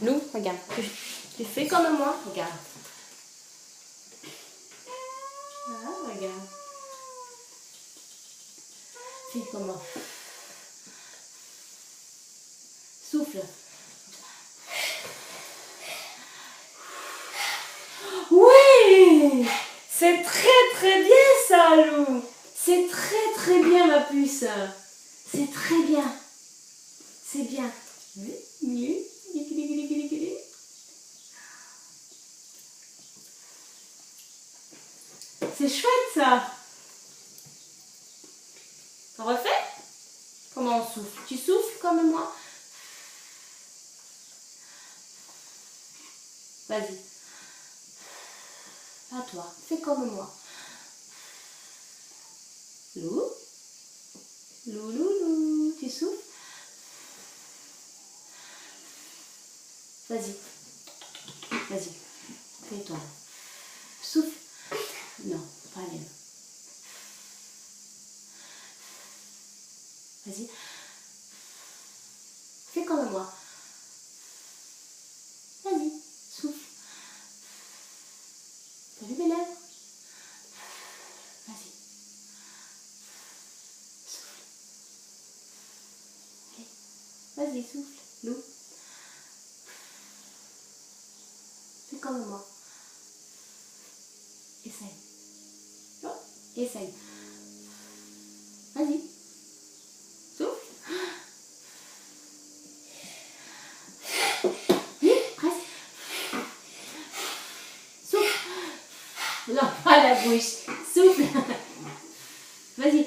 Lou, regarde. Tu fais comme moi, regarde. Ah, regarde. Fais comme moi. Souffle. Oui! C'est très bien ça, Lou. C'est très bien, ma puce. C'est très bien. C'est bien. C'est chouette ça. On refait? Comment on souffle? Tu souffles comme moi? Vas-y. À toi. Fais comme moi. Lou. Lou. Tu souffles? Vas-y. Vas-y. Fais-toi. Souffle. Non, pas bien. Vas-y. Fais comme moi. Vas-y. Souffle. T'as vu mes lèvres? Vas-y. Souffle. Allez. Vas-y, souffle. Lou. Fais comme moi. Essaye. Oh, essaye. Vas-y. Souffle. Oui, presque. Souffle. Non, pas la bouche. Souffle. Vas-y.